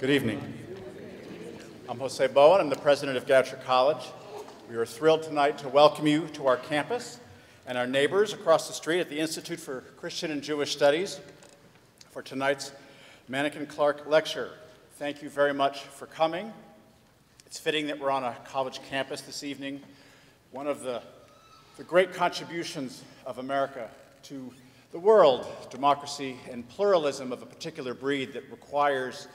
Good evening. I'm Jose Bowen. I'm the president of Goucher College. We are thrilled tonight to welcome you to our campus and our neighbors across the street at the Institute for Christian and Jewish Studies for tonight's Manekin-Clark Lecture. Thank you very much for coming. It's fitting that we're on a college campus this evening. One of the great contributions of America to the world, democracy and pluralism of a particular breed that requires,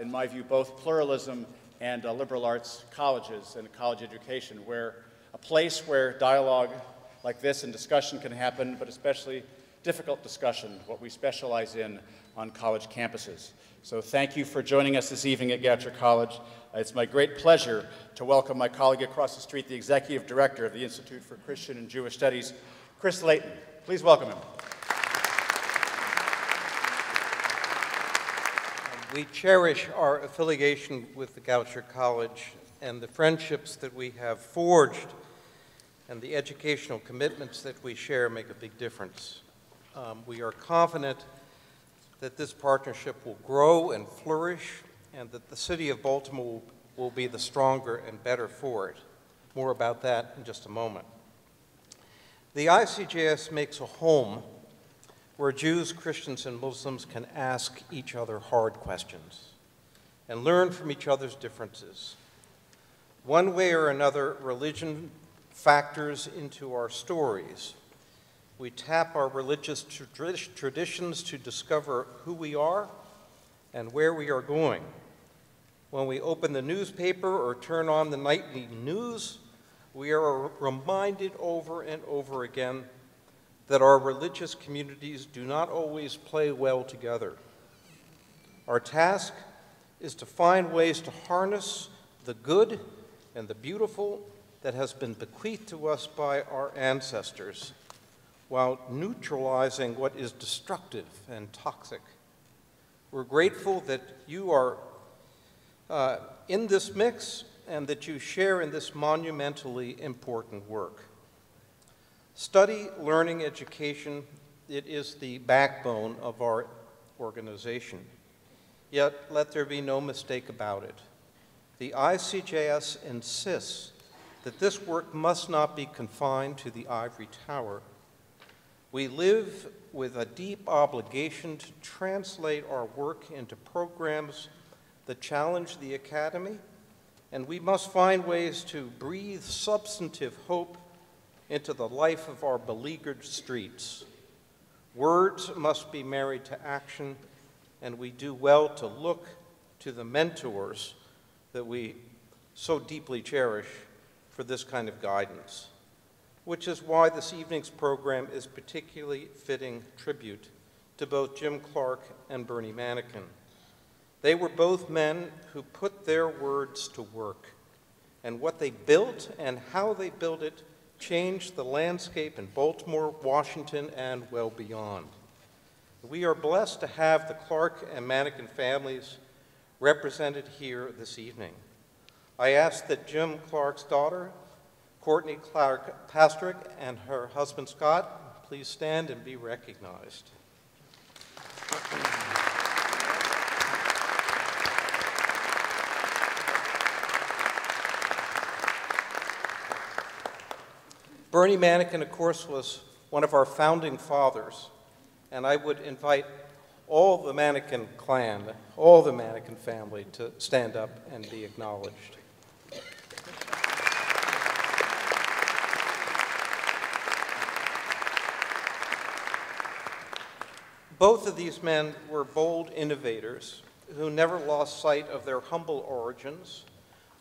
in my view, both pluralism and liberal arts colleges and college education, where a place where dialogue like this and discussion can happen, but especially difficult discussion, what we specialize in on college campuses. So thank you for joining us this evening at Goucher College. It's my great pleasure to welcome my colleague across the street, the Executive Director of the Institute for Christian and Jewish Studies, Chris Layton. Please welcome him. We cherish our affiliation with the Goucher College and the friendships that we have forged and the educational commitments that we share make a big difference. We are confident that this partnership will grow and flourish and that the city of Baltimore will be the stronger and better for it. More about that in just a moment. The ICJS makes a home where Jews, Christians, and Muslims can ask each other hard questions and learn from each other's differences. One way or another, religion factors into our stories. We tap our religious traditions to discover who we are and where we are going. When we open the newspaper or turn on the nightly news, we are reminded over and over again that our religious communities do not always play well together. Our task is to find ways to harness the good and the beautiful that has been bequeathed to us by our ancestors, while neutralizing what is destructive and toxic. We're grateful that you are in this mix and that you share in this monumentally important work. Study, learning, education, it is the backbone of our organization. Yet, let there be no mistake about it. The ICJS insists that this work must not be confined to the ivory tower. We live with a deep obligation to translate our work into programs that challenge the academy, and we must find ways to breathe substantive hope into the life of our beleaguered streets. Words must be married to action, and we do well to look to the mentors that we so deeply cherish for this kind of guidance, which is why this evening's program is particularly fitting tribute to both Jim Clark and Bernie Manekin. They were both men who put their words to work, and what they built and how they built it changed the landscape in Baltimore, Washington, and well beyond. We are blessed to have the Clark and Manekin families represented here this evening. I ask that Jim Clark's daughter, Courtney Clark Pastrick, and her husband Scott please stand and be recognized. Bernie Manekin, of course, was one of our founding fathers, and I would invite all the Manekin clan, all the Manekin family to stand up and be acknowledged. Both of these men were bold innovators who never lost sight of their humble origins,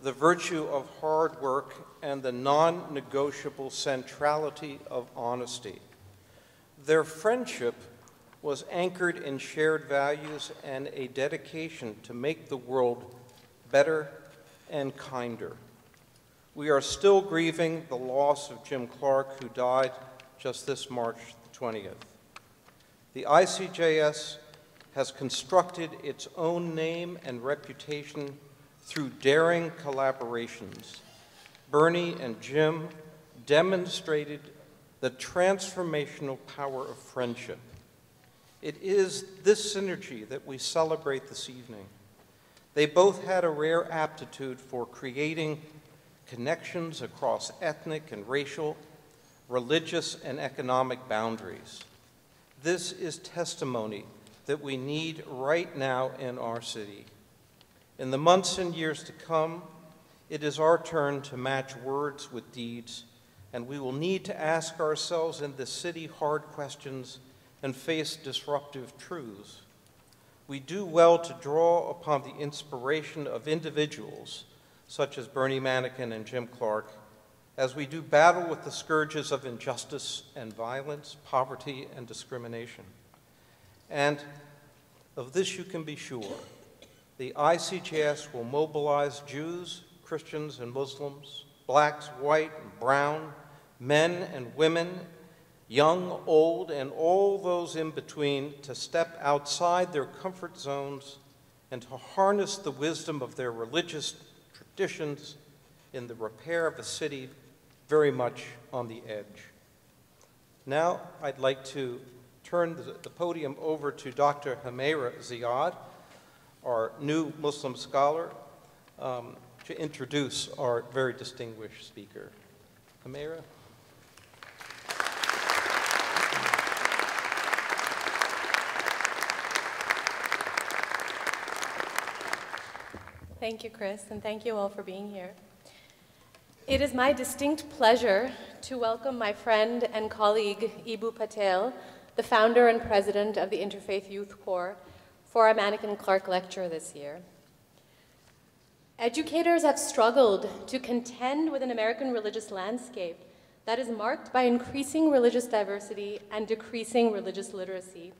the virtue of hard work, and the non-negotiable centrality of honesty. Their friendship was anchored in shared values and a dedication to make the world better and kinder. We are still grieving the loss of Jim Clark, who died just this March 20th. The ICJS has constructed its own name and reputation through daring collaborations. Bernie and Jim demonstrated the transformational power of friendship. It is this synergy that we celebrate this evening. They both had a rare aptitude for creating connections across ethnic and racial, religious and economic boundaries. This is testimony that we need right now in our city. In the months and years to come, it is our turn to match words with deeds, and we will need to ask ourselves in this city hard questions and face disruptive truths. We do well to draw upon the inspiration of individuals such as Bernie Manekin and Jim Clark as we do battle with the scourges of injustice and violence, poverty and discrimination. And of this you can be sure. The ICJS will mobilize Jews, Christians and Muslims, blacks, white and brown, men and women, young, old, and all those in between to step outside their comfort zones and to harness the wisdom of their religious traditions in the repair of a city very much on the edge. Now I'd like to turn the podium over to Dr. Humaira Ziad, our new Muslim scholar, to introduce our very distinguished speaker. Humaira. Thank you, Chris, and thank you all for being here. It is my distinct pleasure to welcome my friend and colleague, Eboo Patel, the founder and president of the Interfaith Youth Corps, for our Manekin-Clark Lecture this year. Educators have struggled to contend with an American religious landscape that is marked by increasing religious diversity and decreasing religious literacy,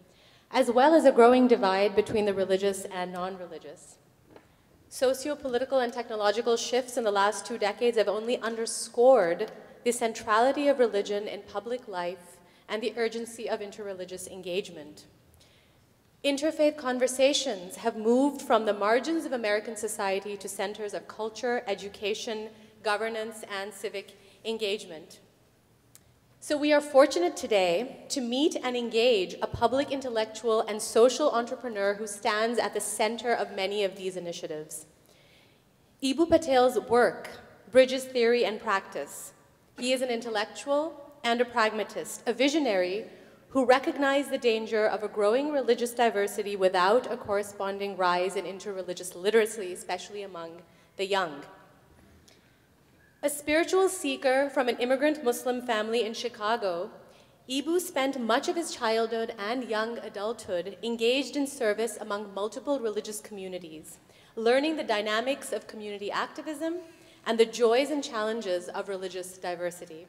as well as a growing divide between the religious and non-religious. Socio-political and technological shifts in the last 2 decades have only underscored the centrality of religion in public life and the urgency of interreligious engagement. Interfaith conversations have moved from the margins of American society to centers of culture, education, governance, and civic engagement. So we are fortunate today to meet and engage a public intellectual and social entrepreneur who stands at the center of many of these initiatives. Eboo Patel's work bridges theory and practice. He is an intellectual and a pragmatist, a visionary who recognized the danger of a growing religious diversity without a corresponding rise in interreligious literacy, especially among the young. A spiritual seeker from an immigrant Muslim family in Chicago, Eboo spent much of his childhood and young adulthood engaged in service among multiple religious communities, learning the dynamics of community activism and the joys and challenges of religious diversity.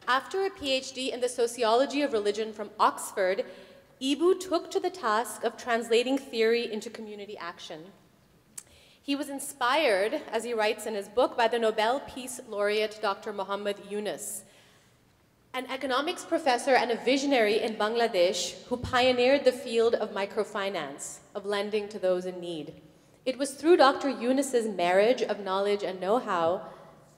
After a PhD in the sociology of religion from Oxford, Eboo took to the task of translating theory into community action. He was inspired, as he writes in his book, by the Nobel Peace Laureate Dr. Muhammad Yunus, an economics professor and a visionary in Bangladesh who pioneered the field of microfinance, of lending to those in need. It was through Dr. Yunus's marriage of knowledge and know-how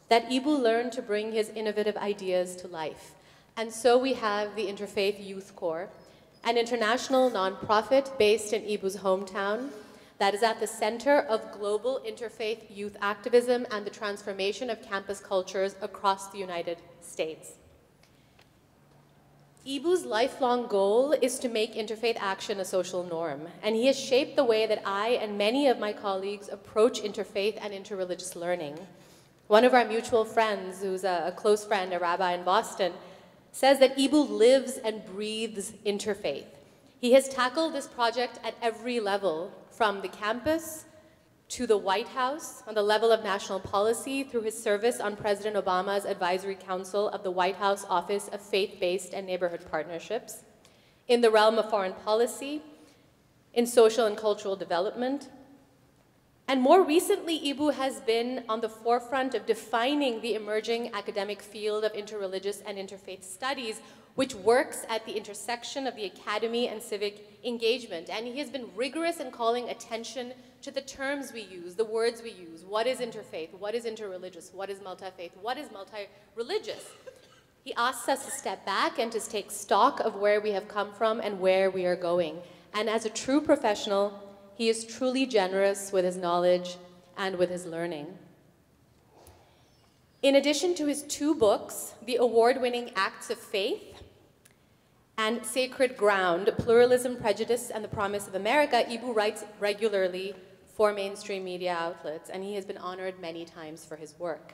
that Eboo learned to bring his innovative ideas to life. And so we have the Interfaith Youth Corps, an international nonprofit based in Eboo's hometown, that is at the center of global interfaith youth activism and the transformation of campus cultures across the United States. Eboo's lifelong goal is to make interfaith action a social norm, and he has shaped the way that I and many of my colleagues approach interfaith and interreligious learning. One of our mutual friends, who's a close friend, a rabbi in Boston, says that Eboo lives and breathes interfaith. He has tackled this project at every level, from the campus to the White House, on the level of national policy, through his service on President Obama's Advisory Council of the White House Office of Faith-Based and Neighborhood Partnerships, in the realm of foreign policy, in social and cultural development. And more recently, Eboo has been on the forefront of defining the emerging academic field of interreligious and interfaith studies, which works at the intersection of the academy and civic engagement. And he has been rigorous in calling attention to the terms we use, the words we use. What is interfaith? What is interreligious? What is multi-faith? What is multi-religious? He asks us to step back and to take stock of where we have come from and where we are going. And as a true professional, he is truly generous with his knowledge and with his learning. In addition to his 2 books, the award-winning Acts of Faith and Sacred Ground, Pluralism, Prejudice, and the Promise of America, Eboo writes regularly for mainstream media outlets, and he has been honored many times for his work.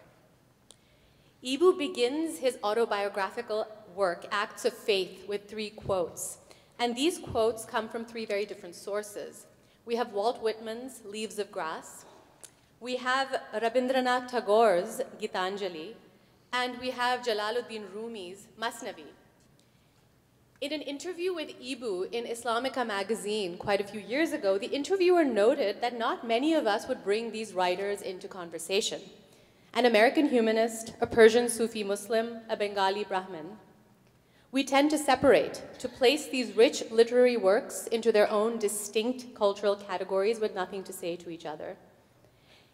Eboo begins his autobiographical work, Acts of Faith, with 3 quotes. And these quotes come from 3 very different sources. We have Walt Whitman's Leaves of Grass, we have Rabindranath Tagore's Gitanjali, and we have Jalaluddin Rumi's Masnavi. In an interview with Eboo in Islamica magazine quite a few years ago, the interviewer noted that not many of us would bring these writers into conversation. An American humanist, a Persian Sufi Muslim, a Bengali Brahmin. We tend to separate, to place these rich literary works into their own distinct cultural categories with nothing to say to each other.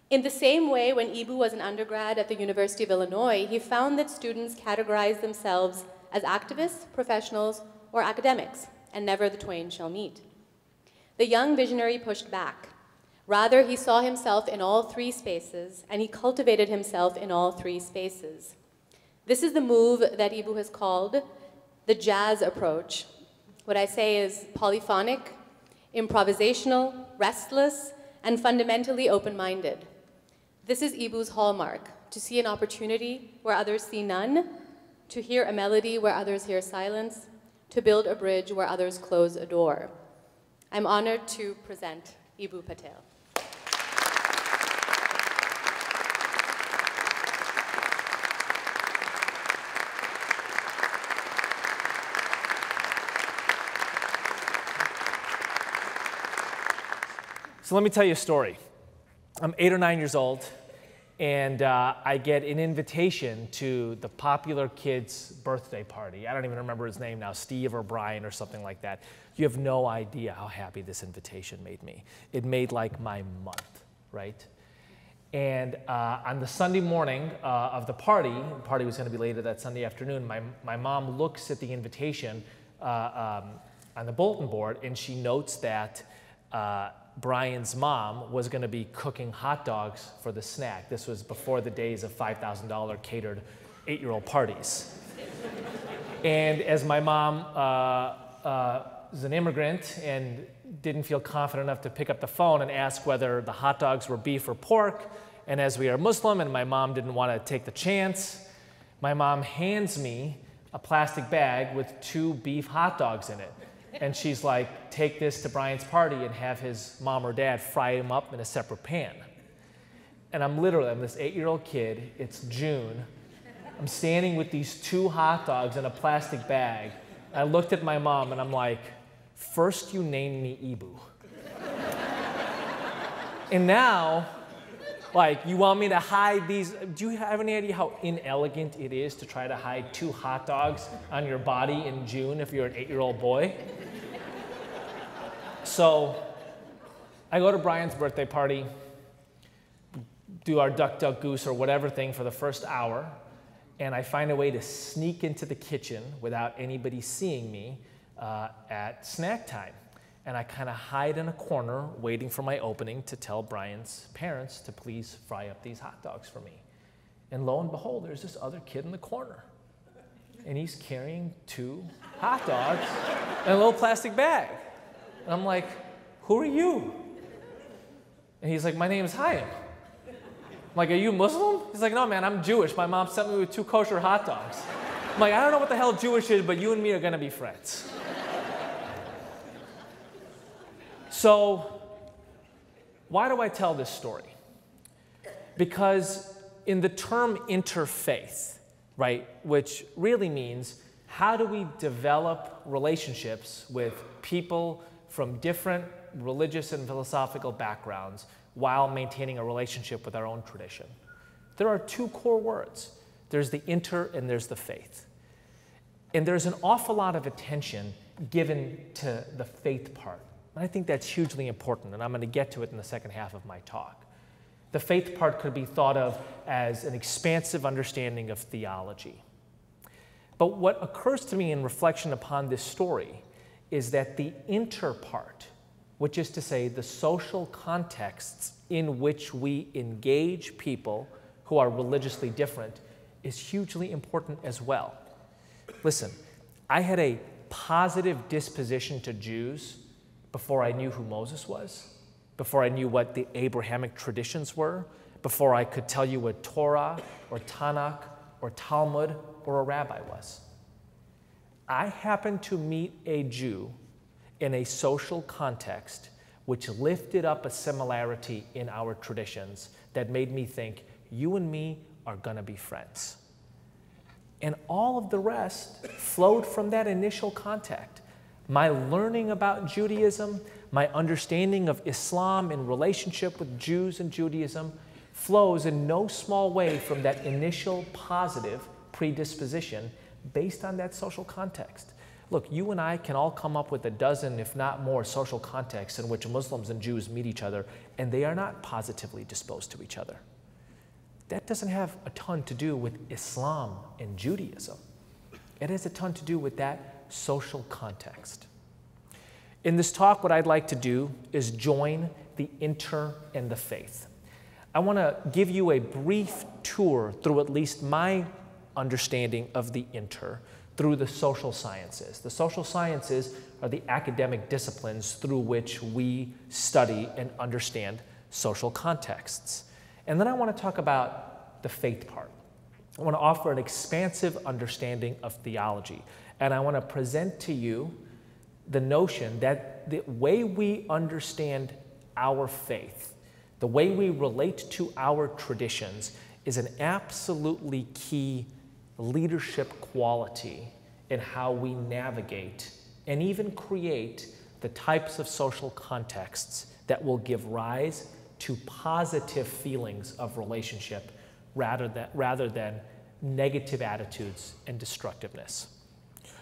In the same way, when Eboo was an undergrad at the University of Illinois, he found that students categorized themselves as activists, professionals, or academics, and never the twain shall meet. The young visionary pushed back. Rather, he saw himself in all 3 spaces, and he cultivated himself in all 3 spaces. This is the move that Eboo has called the jazz approach. What I say is polyphonic, improvisational, restless, and fundamentally open-minded. This is Eboo's hallmark, to see an opportunity where others see none, to hear a melody where others hear silence, to build a bridge where others close a door. I'm honored to present Eboo Patel. So let me tell you a story. I'm 8 or 9 years old, and I get an invitation to the popular kid's birthday party. I don't even remember his name now, Steve or Brian or something like that. You have no idea how happy this invitation made me. It made like my month, right? And on the Sunday morning of the party was going to be later that Sunday afternoon, my mom looks at the invitation on the bulletin board, and she notes that Brian's mom was going to be cooking hot dogs for the snack. This was before the days of $5,000 catered 8-year-old parties. And as my mom was an immigrant and didn't feel confident enough to pick up the phone and ask whether the hot dogs were beef or pork, and as we are Muslim and my mom didn't want to take the chance, my mom hands me a plastic bag with 2 beef hot dogs in it. And she's like, take this to Brian's party and have his mom or dad fry them up in a separate pan. And I'm this 8-year-old kid, it's June, I'm standing with these 2 hot dogs in a plastic bag. I looked at my mom and I'm like, first you named me Eboo. And now, like, you want me to hide these? Do you have any idea how inelegant it is to try to hide 2 hot dogs on your body in June if you're an 8-year-old boy? So I go to Brian's birthday party, do our duck, duck, goose, or whatever thing for the first hour, and I find a way to sneak into the kitchen without anybody seeing me at snack time. And I kind of hide in a corner waiting for my opening to tell Brian's parents to please fry up these hot dogs for me. And lo and behold, there's this other kid in the corner. And he's carrying 2 hot dogs in a little plastic bag. And I'm like, who are you? And he's like, my name is Chaim. I'm like, are you Muslim? He's like, no, man, I'm Jewish. My mom sent me with 2 kosher hot dogs. I'm like, I don't know what the hell Jewish is, but you and me are going to be friends. So why do I tell this story? Because in the term interfaith, right, which really means how do we develop relationships with people from different religious and philosophical backgrounds while maintaining a relationship with our own tradition? There are 2 core words. There's the inter and there's the faith. And there's an awful lot of attention given to the faith part. And I think that's hugely important, and I'm going to get to it in the second half of my talk. The faith part could be thought of as an expansive understanding of theology. But what occurs to me in reflection upon this story is that the inter part, which is to say the social contexts in which we engage people who are religiously different, is hugely important as well. Listen, I had a positive disposition to Jews before I knew who Moses was, before I knew what the Abrahamic traditions were, before I could tell you what Torah or Tanakh or Talmud or a rabbi was. I happened to meet a Jew in a social context which lifted up a similarity in our traditions that made me think, you and me are gonna be friends. And all of the rest flowed from that initial contact. My learning about Judaism, my understanding of Islam in relationship with Jews and Judaism flows in no small way from that initial positive predisposition based on that social context. Look, you and I can all come up with a dozen, if not more, social contexts in which Muslims and Jews meet each other, and they are not positively disposed to each other. That doesn't have a ton to do with Islam and Judaism. It has a ton to do with that social context. In this talk, what I'd like to do is join the inter and the faith. I want to give you a brief tour through at least my understanding of the inter through the social sciences. The social sciences are the academic disciplines through which we study and understand social contexts. And then I want to talk about the faith part. I want to offer an expansive understanding of theology. And I want to present to you the notion that the way we understand our faith, the way we relate to our traditions, is an absolutely key leadership quality in how we navigate and even create the types of social contexts that will give rise to positive feelings of relationship rather than negative attitudes and destructiveness.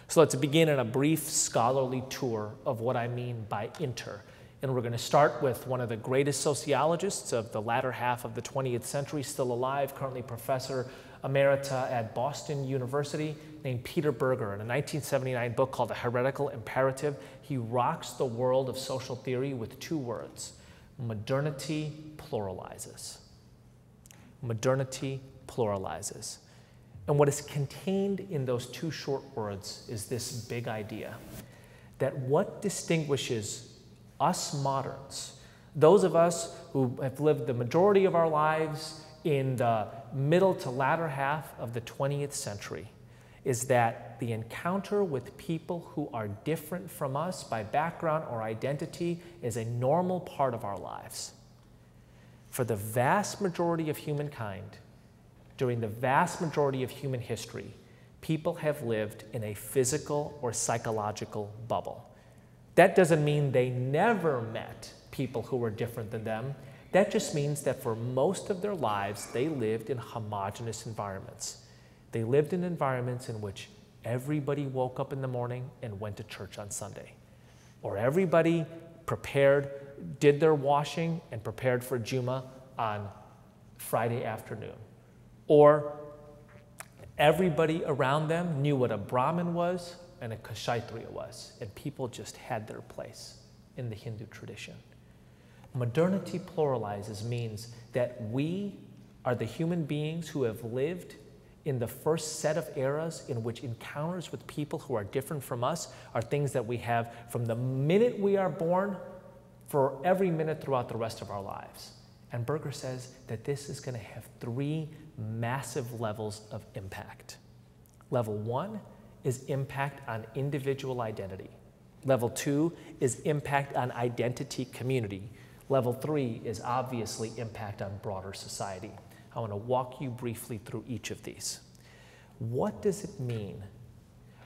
So let's begin in a brief scholarly tour of what I mean by inter. And we're going to start with one of the greatest sociologists of the latter half of the 20th century, still alive, currently professor emerita at Boston University, named Peter Berger. In a 1979 book called The Heretical Imperative, he rocks the world of social theory with two words: modernity pluralizes. Modernity pluralizes. And what is contained in those two short words is this big idea that what distinguishes us moderns, those of us who have lived the majority of our lives in the middle to latter half of the 20th century, is that the encounter with people who are different from us by background or identity is a normal part of our lives. For the vast majority of humankind, during the vast majority of human history, people have lived in a physical or psychological bubble. That doesn't mean they never met people who were different than them. That just means that for most of their lives, they lived in homogeneous environments. They lived in environments in which everybody woke up in the morning and went to church on Sunday. Or everybody did their washing and prepared for Juma on Friday afternoon. Or everybody around them knew what a Brahmin was and a Kshatriya was, and people just had their place in the Hindu tradition. Modernity pluralizes means that we are the human beings who have lived in the first set of eras in which encounters with people who are different from us are things that we have from the minute we are born for every minute throughout the rest of our lives. And Berger says that this is going to have three massive levels of impact. Level one is impact on individual identity. Level two is impact on identity community. Level three is obviously impact on broader society. I want to walk you briefly through each of these. What does it mean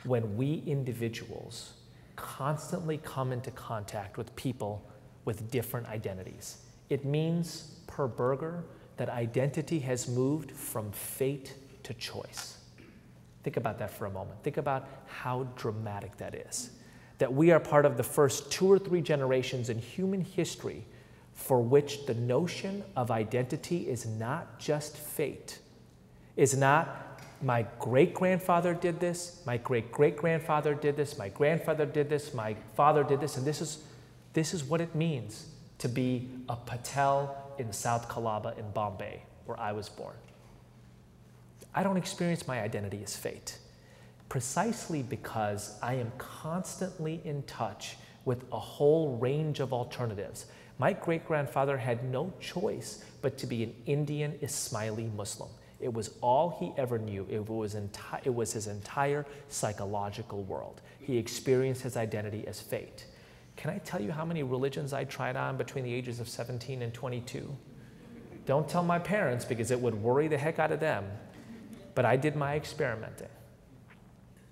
when we individuals constantly come into contact with people with different identities? It means, per Berger, that identity has moved from fate to choice. Think about that for a moment. Think about how dramatic that is. That we are part of the first 2 or 3 generations in human history for which the notion of identity is not just fate, is not my great-grandfather did this, my great-great-grandfather did this, my grandfather did this, my father did this, and this is This is what it means to be a Patel in South Colaba in Bombay, where I was born. I don't experience my identity as fate, precisely because I am constantly in touch with a whole range of alternatives. My great-grandfather had no choice but to be an Indian Ismaili Muslim. It was all he ever knew. It was his entire psychological world. He experienced his identity as fate. Can I tell you how many religions I tried on between the ages of 17 and 22? Don't tell my parents because it would worry the heck out of them. But I did my experimenting.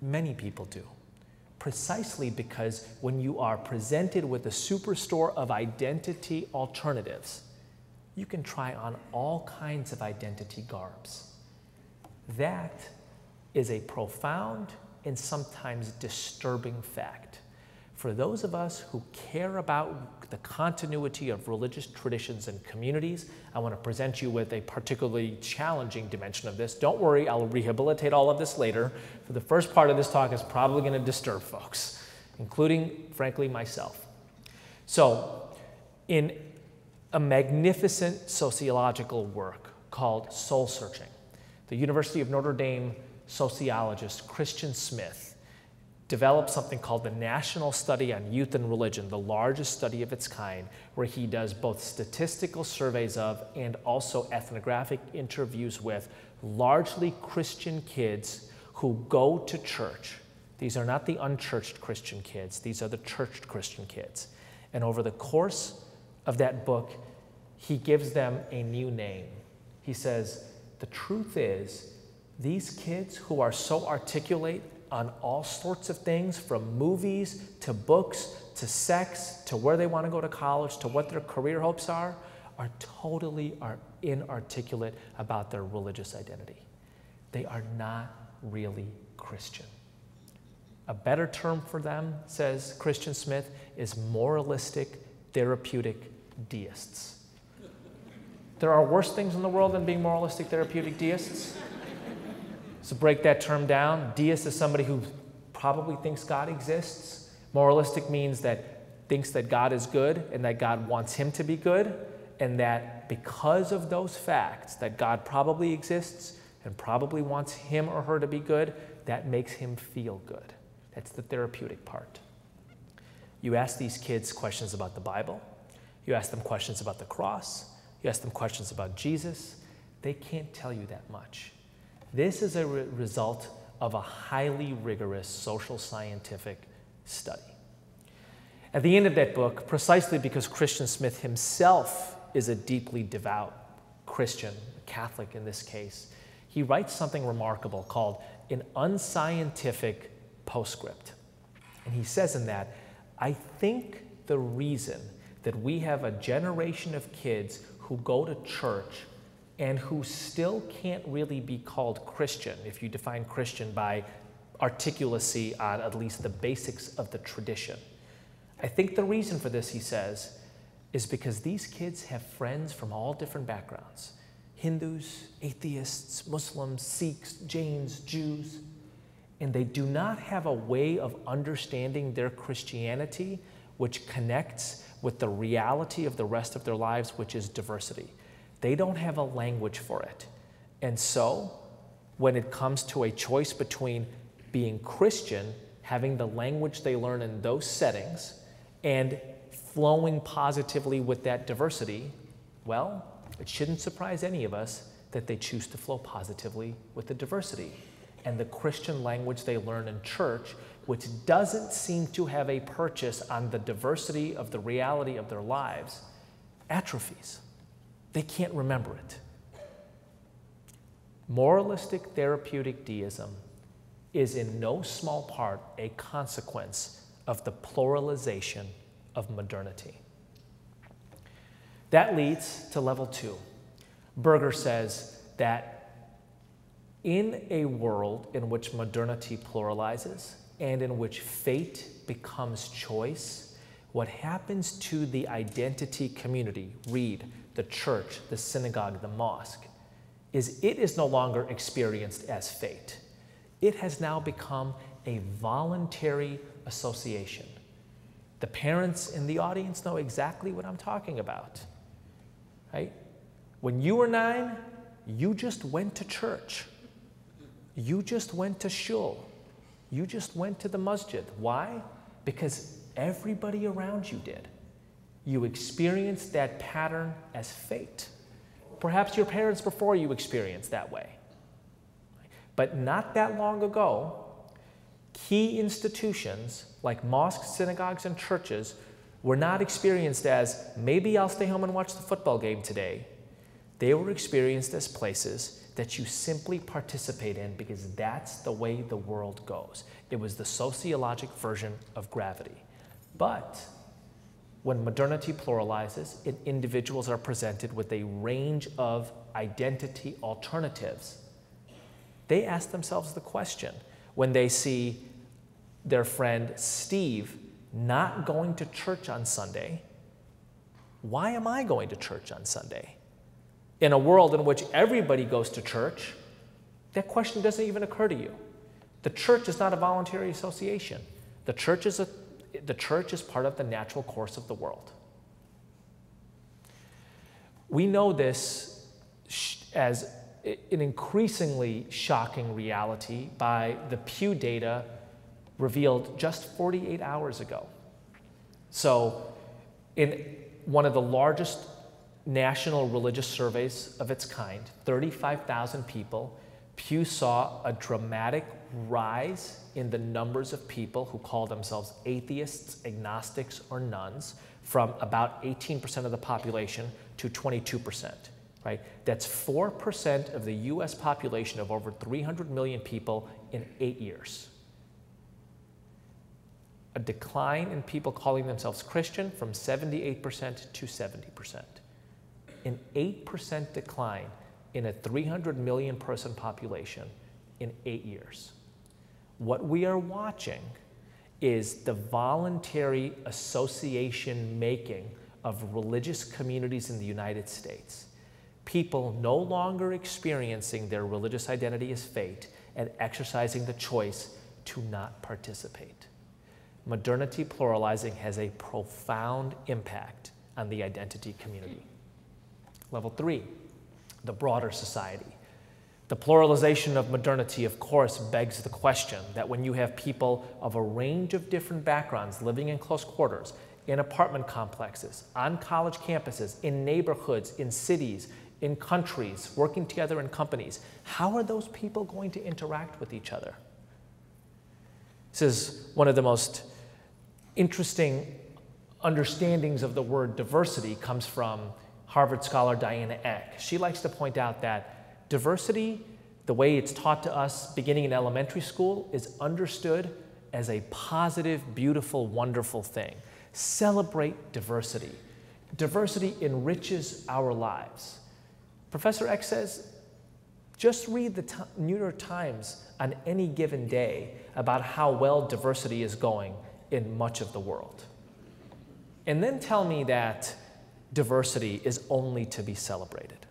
Many people do. Precisely because when you are presented with a superstore of identity alternatives, you can try on all kinds of identity garbs. That is a profound and sometimes disturbing fact. For those of us who care about the continuity of religious traditions and communities, I want to present you with a particularly challenging dimension of this. Don't worry, I'll rehabilitate all of this later. For the first part of this talk is probably going to disturb folks, including, frankly, myself. So, in a magnificent sociological work called Soul Searching, the University of Notre Dame sociologist Christian Smith developed something called the National Study on Youth and Religion, the largest study of its kind, where he does both statistical surveys of and also ethnographic interviews with largely Christian kids who go to church. These are not the unchurched Christian kids, these are the churched Christian kids. And over the course of that book, he gives them a new name. He says, the truth is, these kids who are so articulate on all sorts of things, from movies to books to sex to where they want to go to college to what their career hopes are totally inarticulate about their religious identity. They are not really Christian. A better term for them, says Christian Smith, is moralistic, therapeutic deists. There are worse things in the world than being moralistic, therapeutic deists. So break that term down. Deist is somebody who probably thinks God exists. Moralistic means that thinks that God is good and that God wants him to be good, and that because of those facts, that God probably exists and probably wants him or her to be good, that makes him feel good. That's the therapeutic part. You ask these kids questions about the Bible. You ask them questions about the cross. You ask them questions about Jesus. They can't tell you that much. This is a result of a highly rigorous social scientific study. At the end of that book, precisely because Christian Smith himself is a deeply devout Christian, Catholic in this case, he writes something remarkable called an unscientific postscript. And he says in that, I think the reason that we have a generation of kids who go to church and who still can't really be called Christian, if you define Christian by articulacy on at least the basics of the tradition. I think the reason for this, he says, is because these kids have friends from all different backgrounds. Hindus, atheists, Muslims, Sikhs, Jains, Jews, and they do not have a way of understanding their Christianity which connects with the reality of the rest of their lives, which is diversity. They don't have a language for it. And so, when it comes to a choice between being Christian, having the language they learn in those settings, and flowing positively with that diversity, well, it shouldn't surprise any of us that they choose to flow positively with the diversity. And the Christian language they learn in church, which doesn't seem to have a purchase on the diversity of the reality of their lives, atrophies. They can't remember it. Moralistic therapeutic deism is in no small part a consequence of the pluralization of modernity. That leads to level 2. Berger says that in a world in which modernity pluralizes and in which fate becomes choice, what happens to the identity community, read, the church, the synagogue, the mosque, is it is no longer experienced as fate. It has now become a voluntary association. The parents in the audience know exactly what I'm talking about, right? When you were 9, you just went to church. You just went to shul. You just went to the masjid. Why? Because everybody around you did. You experienced that pattern as fate. Perhaps your parents before you experienced that way. But not that long ago, key institutions like mosques, synagogues, and churches were not experienced as, maybe I'll stay home and watch the football game today. They were experienced as places that you simply participate in because that's the way the world goes. It was the sociologic version of gravity. But when modernity pluralizes and individuals are presented with a range of identity alternatives, they ask themselves the question, when they see their friend Steve not going to church on Sunday, why am I going to church on Sunday? In a world in which everybody goes to church, that question doesn't even occur to you. The church is not a voluntary association. The church is part of the natural course of the world. We know this as an increasingly shocking reality by the Pew data revealed just 48 hours ago. So in one of the largest national religious surveys of its kind, 35,000 people, Pew saw a dramatic rise in the numbers of people who call themselves atheists, agnostics, or nones from about 18% of the population to 22%, right? That's 4% of the US population of over 300 million people in 8 years. A decline in people calling themselves Christian from 78% to 70%. An 8% decline in a 300 million person population in 8 years. What we are watching is the voluntary association making of religious communities in the United States. People no longer experiencing their religious identity as fate and exercising the choice to not participate. Modernity pluralizing has a profound impact on the identity community. Level 3, the broader society. The pluralization of modernity, of course, begs the question that when you have people of a range of different backgrounds living in close quarters, in apartment complexes, on college campuses, in neighborhoods, in cities, in countries, working together in companies, how are those people going to interact with each other? This is one of the most interesting understandings of the word diversity comes from Harvard scholar Diana Eck. She likes to point out that diversity, the way it's taught to us beginning in elementary school, is understood as a positive, beautiful, wonderful thing. Celebrate diversity. Diversity enriches our lives. Professor Eck says, just read the New York Times on any given day about how well diversity is going in much of the world. And then tell me that diversity is only to be celebrated.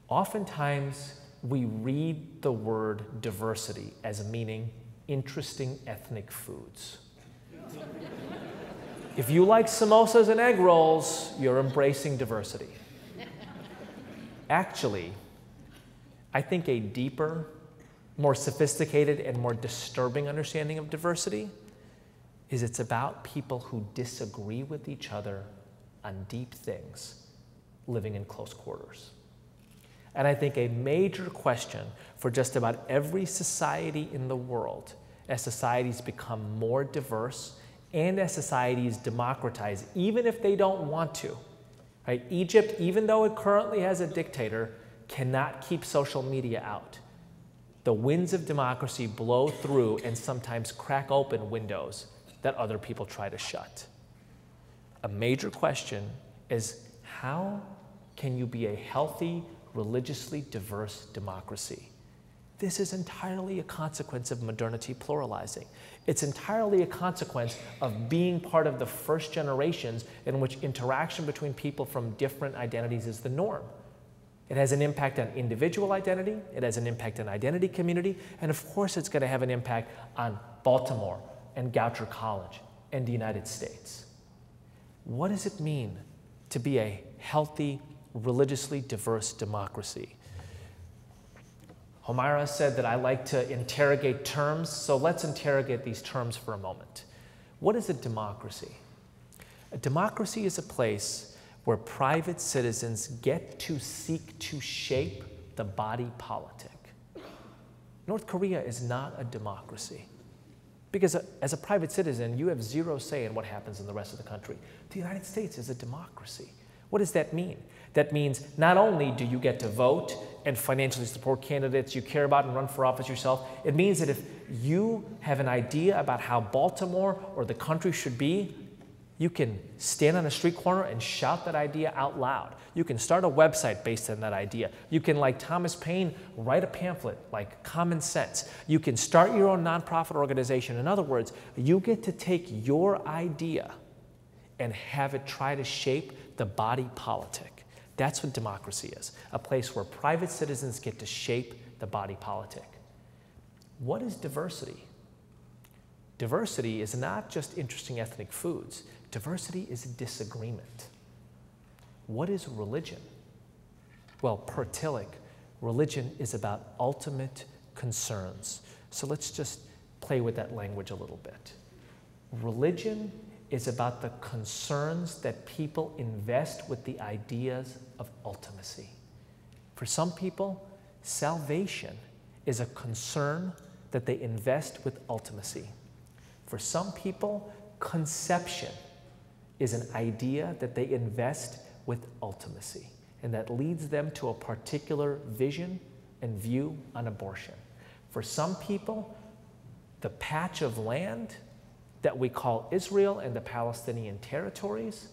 Oftentimes, we read the word diversity as meaning interesting ethnic foods. If you like samosas and egg rolls, you're embracing diversity. Actually, I think a deeper, more sophisticated, and more disturbing understanding of diversity is it's about people who disagree with each other on deep things, living in close quarters. And I think a major question for just about every society in the world, as societies become more diverse and as societies democratize, even if they don't want to, right? Egypt, even though it currently has a dictator, cannot keep social media out. The winds of democracy blow through and sometimes crack open windows that other people try to shut. A major question is, how can you be a healthy, religiously diverse democracy? This is entirely a consequence of modernity pluralizing. It's entirely a consequence of being part of the first generations in which interaction between people from different identities is the norm. It has an impact on individual identity, it has an impact on identity community, and of course it's going to have an impact on Baltimore and Goucher College and the United States. What does it mean to be a healthy, religiously diverse democracy? Homaira said that I like to interrogate terms, so let's interrogate these terms for a moment. What is a democracy? A democracy is a place where private citizens get to seek to shape the body politic. North Korea is not a democracy because as a private citizen, you have zero say in what happens in the rest of the country. The United States is a democracy. What does that mean? That means not only do you get to vote and financially support candidates you care about and run for office yourself, it means that if you have an idea about how Baltimore or the country should be, you can stand on a street corner and shout that idea out loud. You can start a website based on that idea. You can, like Thomas Paine, write a pamphlet like Common Sense. You can start your own nonprofit organization. In other words, you get to take your idea and have it try to shape the body politic. That's what democracy is, a place where private citizens get to shape the body politic. What is diversity? Diversity is not just interesting ethnic foods. Diversity is disagreement. What is religion? Well, per Tillich, religion is about ultimate concerns. So let's just play with that language a little bit. Religion is about the concerns that people invest with the ideas of ultimacy. For some people, salvation is a concern that they invest with ultimacy. For some people, conception is an idea that they invest with ultimacy, and that leads them to a particular vision and view on abortion. For some people, the patch of land that we call Israel and the Palestinian territories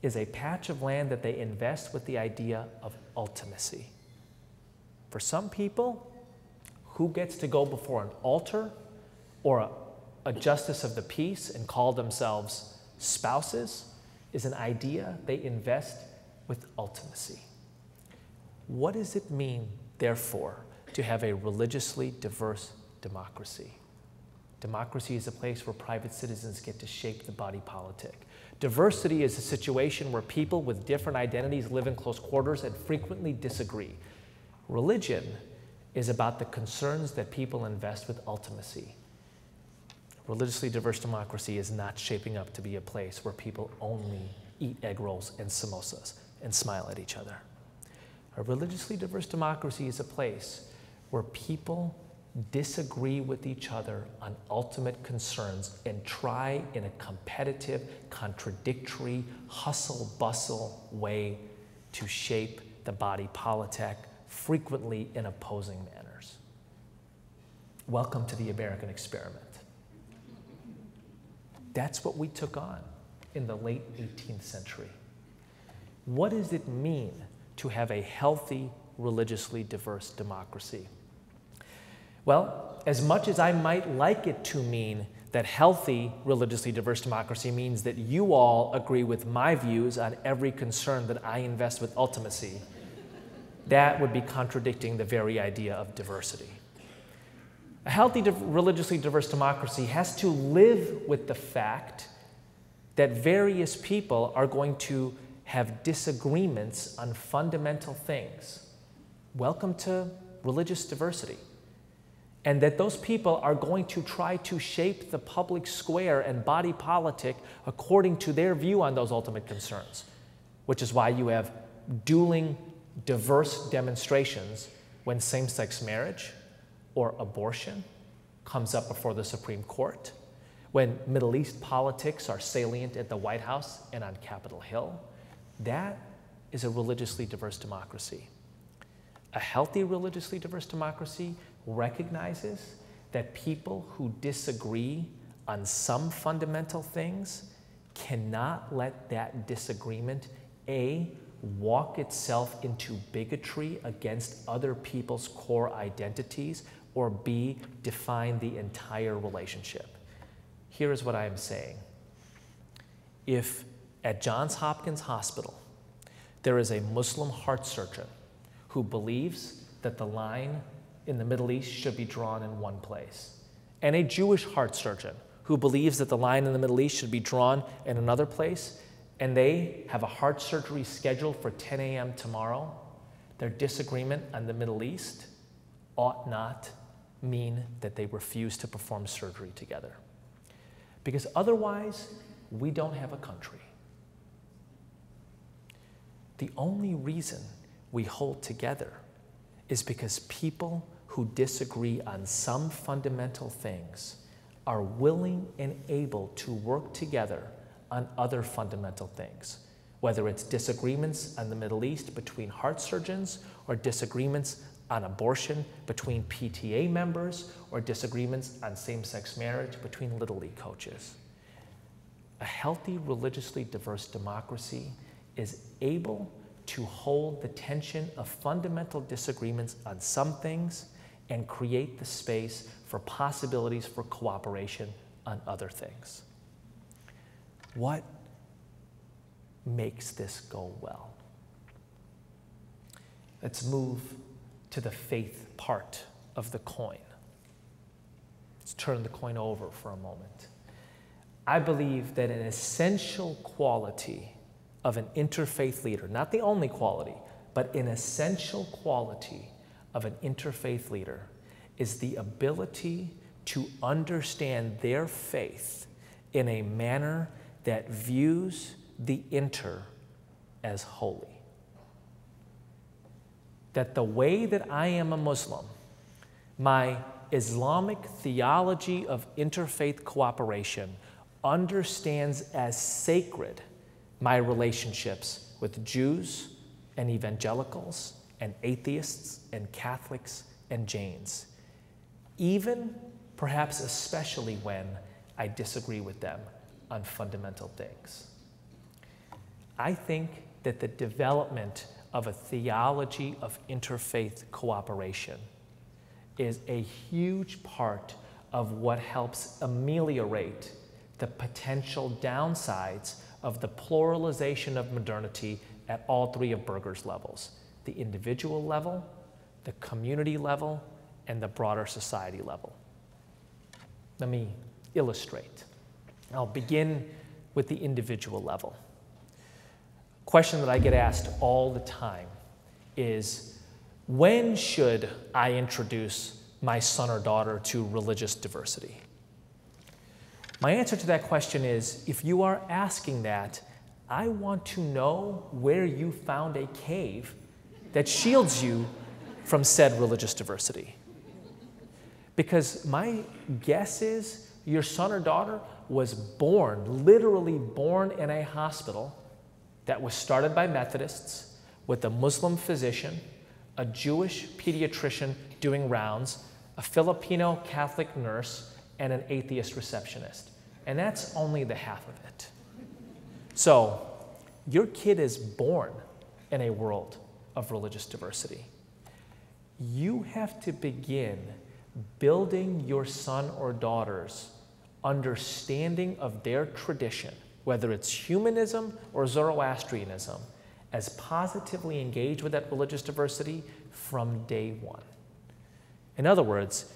is a patch of land that they invest with the idea of ultimacy. For some people, who gets to go before an altar or a justice of the peace and call themselves spouses is an idea they invest with ultimacy. What does it mean, therefore, to have a religiously diverse democracy? Democracy is a place where private citizens get to shape the body politic. Diversity is a situation where people with different identities live in close quarters and frequently disagree. Religion is about the concerns that people invest with ultimacy. Religiously diverse democracy is not shaping up to be a place where people only eat egg rolls and samosas and smile at each other. A religiously diverse democracy is a place where people disagree with each other on ultimate concerns and try in a competitive, contradictory, hustle-bustle way to shape the body politic, frequently in opposing manners. Welcome to the American experiment. That's what we took on in the late 18th century. What does it mean to have a healthy, religiously diverse democracy? Well, as much as I might like it to mean that healthy, religiously diverse democracy means that you all agree with my views on every concern that I invest with ultimacy, that would be contradicting the very idea of diversity. A healthy, religiously diverse democracy has to live with the fact that various people are going to have disagreements on fundamental things. Welcome to religious diversity. And that those people are going to try to shape the public square and body politic according to their view on those ultimate concerns, which is why you have dueling, diverse demonstrations when same-sex marriage or abortion comes up before the Supreme Court, when Middle East politics are salient at the White House and on Capitol Hill. That is a religiously diverse democracy. A healthy religiously diverse democracy recognizes that people who disagree on some fundamental things cannot let that disagreement, A, walk itself into bigotry against other people's core identities, or B, define the entire relationship. Here is what I am saying. If at Johns Hopkins Hospital there is a Muslim heart surgeon who believes that the line in the Middle East should be drawn in one place, and a Jewish heart surgeon who believes that the line in the Middle East should be drawn in another place, and they have a heart surgery scheduled for 10 a.m. tomorrow, their disagreement on the Middle East ought not mean that they refuse to perform surgery together. Because otherwise, we don't have a country. The only reason we hold together is because people who disagree on some fundamental things are willing and able to work together on other fundamental things, whether it's disagreements on the Middle East between heart surgeons, or disagreements on abortion between PTA members, or disagreements on same-sex marriage between Little League coaches. A healthy, religiously diverse democracy is able to hold the tension of fundamental disagreements on some things and create the space for possibilities for cooperation on other things. What makes this go well? Let's move to the faith part of the coin. Let's turn the coin over for a moment. I believe that an essential quality of an interfaith leader, not the only quality, but an essential quality of an interfaith leader, is the ability to understand their faith in a manner that views the inter as holy. That the way that I am a Muslim, my Islamic theology of interfaith cooperation understands as sacred my relationships with Jews and evangelicals and atheists and Catholics and Jains, even, perhaps especially when I disagree with them on fundamental things. I think that the development of a theology of interfaith cooperation is a huge part of what helps ameliorate the potential downsides of the pluralization of modernity at all three of Berger's levels: the individual level, the community level, and the broader society level. Let me illustrate. I'll begin with the individual level. A question that I get asked all the time is, when should I introduce my son or daughter to religious diversity? My answer to that question is, if you are asking that, I want to know where you found a cave that shields you from said religious diversity. Because my guess is your son or daughter was born, literally born in a hospital that was started by Methodists with a Muslim physician, a Jewish pediatrician doing rounds, a Filipino Catholic nurse, and an atheist receptionist. And that's only the half of it. So your kid is born in a world of religious diversity. You have to begin building your son or daughter's understanding of their tradition, whether it's humanism or Zoroastrianism, as positively engaged with that religious diversity from day one. In other words,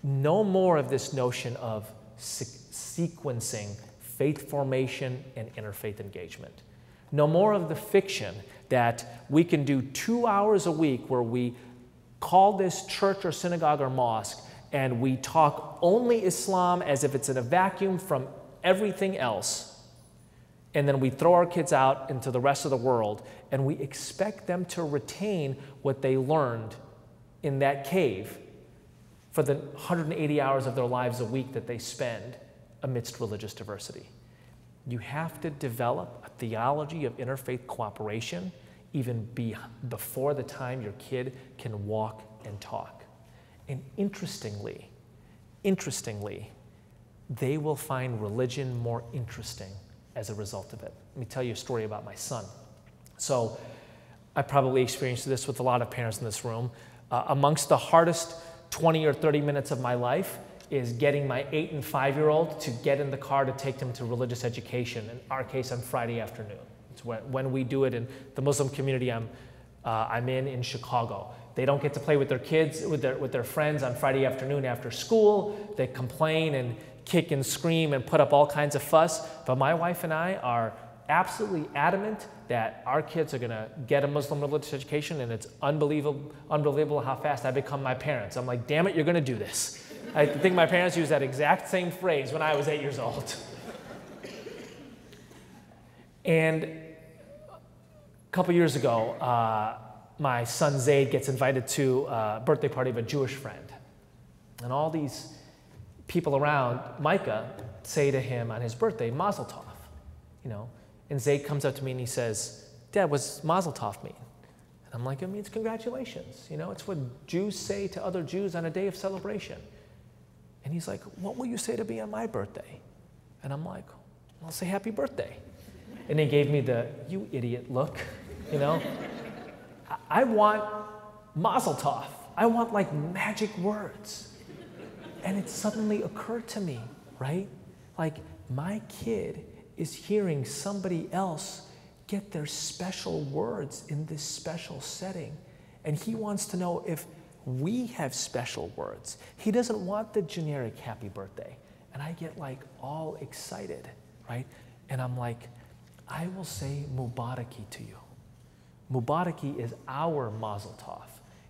no more of this notion of sequencing faith formation and interfaith engagement. No more of the fiction that we can do 2 hours a week where we call this church or synagogue or mosque and we talk only Islam as if it's in a vacuum from everything else. And then we throw our kids out into the rest of the world and we expect them to retain what they learned in that cave for the 180 hours of their lives a week that they spend amidst religious diversity. You have to develop a theology of interfaith cooperation even before the time your kid can walk and talk. And interestingly, they will find religion more interesting as a result of it. Let me tell you a story about my son. So I probably experienced this with a lot of parents in this room. Amongst the hardest 20 or 30 minutes of my life is getting my 8 and 5-year-old to get in the car to take them to religious education, in our case on Friday afternoon. It's when we do it in the Muslim community I'm in Chicago. They don't get to play with their kids, with their friends on Friday afternoon after school. They complain and kick and scream and put up all kinds of fuss, but my wife and I are absolutely adamant that our kids are gonna get a Muslim religious education, and it's unbelievable how fast I become my parents. I'm like, damn it, you're gonna do this. I think my parents used that exact same phrase when I was 8 years old. And a couple years ago, my son Zaid gets invited to a birthday party of a Jewish friend. And all these people around Micah say to him on his birthday, Mazel Tov, you know. And Zaid comes up to me and he says, Dad, what's Mazel Tov mean? And I'm like, it means congratulations. You know, it's what Jews say to other Jews on a day of celebration. And he's like, what will you say to me on my birthday? And I'm like, I'll say happy birthday. And he gave me the, you idiot look, you know. I want Mazel Tov. I want like magic words. And it suddenly occurred to me, right? Like my kid is hearing somebody else get their special words in this special setting. And he wants to know if we have special words. He doesn't want the generic happy birthday. And I get like all excited, right? And I'm like, I will say Mubaraki to you. Mubaraki is our Mazel Tov.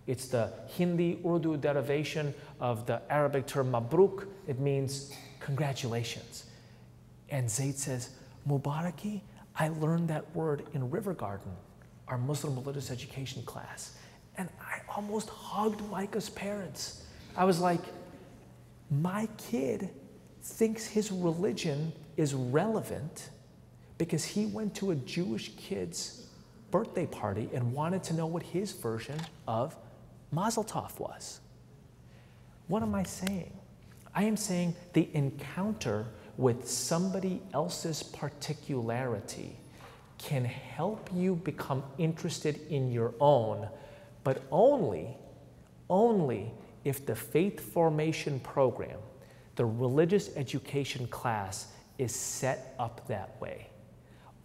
It's the Hindi Urdu derivation of the Arabic term Mabruk. It means congratulations. And Zaid says, Mubaraki, I learned that word in River Garden, our Muslim religious education class. And I almost hugged Micah's parents. I was like, my kid thinks his religion is relevant because he went to a Jewish kid's birthday party and wanted to know what his version of Mazel Tov was. What am I saying? I am saying the encounter with somebody else's particularity can help you become interested in your own, but only if the faith formation program, the religious education class, is set up that way.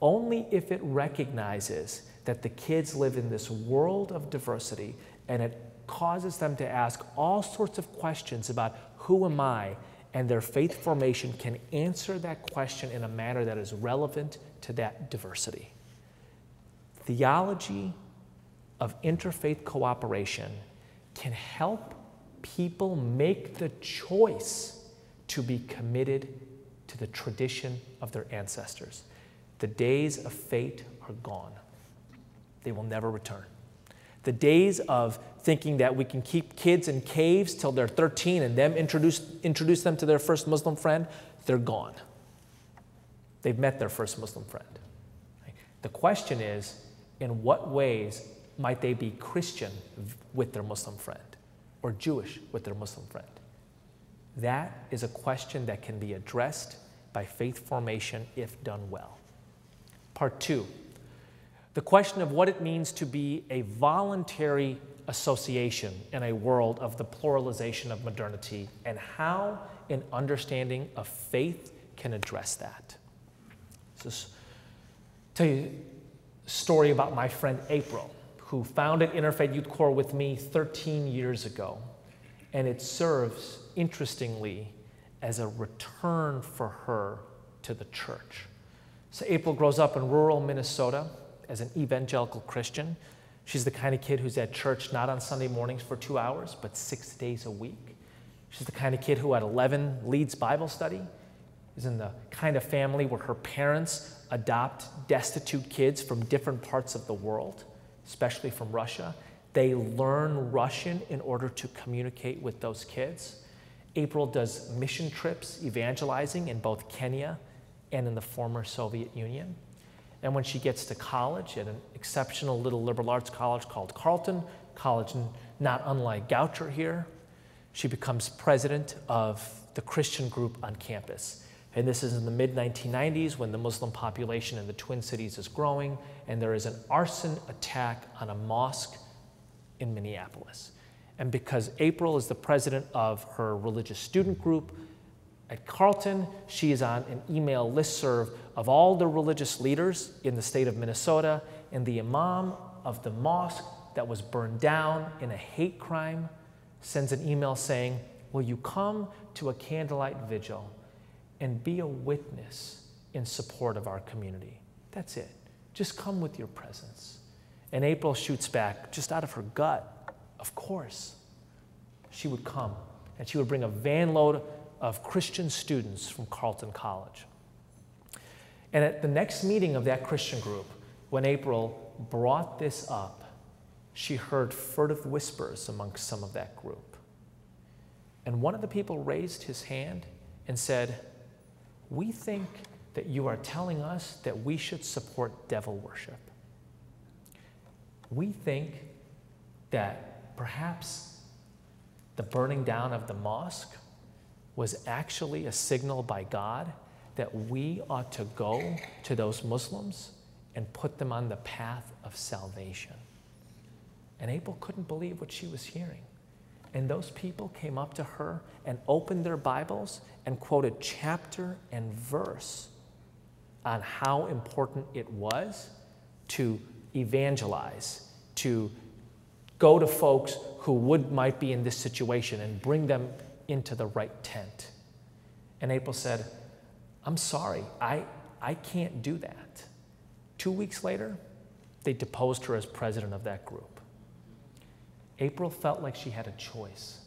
Only if it recognizes that the kids live in this world of diversity and it causes them to ask all sorts of questions about who am I, and their faith formation can answer that question in a manner that is relevant to that diversity. Theology of interfaith cooperation can help people make the choice to be committed to the tradition of their ancestors. The days of fate are gone. They will never return. The days of thinking that we can keep kids in caves till they're 13 and then introduce them to their first Muslim friend, they're gone. They've met their first Muslim friend. The question is, in what ways might they be Christian with their Muslim friend or Jewish with their Muslim friend? That is a question that can be addressed by faith formation if done well. Part 2, the question of what it means to be a voluntary association in a world of the pluralization of modernity and how an understanding of faith can address that. So, tell you a story about my friend April, who founded Interfaith Youth Corps with me 13 years ago. And it serves, interestingly, as a return for her to the church. So April grows up in rural Minnesota as an evangelical Christian. She's the kind of kid who's at church not on Sunday mornings for 2 hours, but 6 days a week. She's the kind of kid who at 11 leads Bible study, is in the kind of family where her parents adopt destitute kids from different parts of the world, especially from Russia. They learn Russian in order to communicate with those kids. April does mission trips evangelizing in both Kenya and in the former Soviet Union. And when she gets to college at an exceptional little liberal arts college called Carleton, college not unlike Goucher here, she becomes president of the Christian group on campus. And this is in the mid-1990s when the Muslim population in the Twin Cities is growing, and there is an arson attack on a mosque in Minneapolis. And because April is the president of her religious student group at Carleton, she is on an email listserv of all the religious leaders in the state of Minnesota, and the imam of the mosque that was burned down in a hate crime sends an email saying, will you come to a candlelight vigil and be a witness in support of our community. That's it. Just come with your presence. And April shoots back, just out of her gut, of course. She would come, and she would bring a van load of Christian students from Carleton College. And at the next meeting of that Christian group, when April brought this up, she heard furtive whispers amongst some of that group. And one of the people raised his hand and said, "We think that you are telling us that we should support devil worship. We think that perhaps the burning down of the mosque was actually a signal by God that we ought to go to those Muslims and put them on the path of salvation." And April couldn't believe what she was hearing. And those people came up to her and opened their Bibles and quoted chapter and verse on how important it was to evangelize, to go to folks who might be in this situation and bring them into the right tent. And April said, "I'm sorry, I can't do that." 2 weeks later, they deposed her as president of that group. April felt like she had a choice.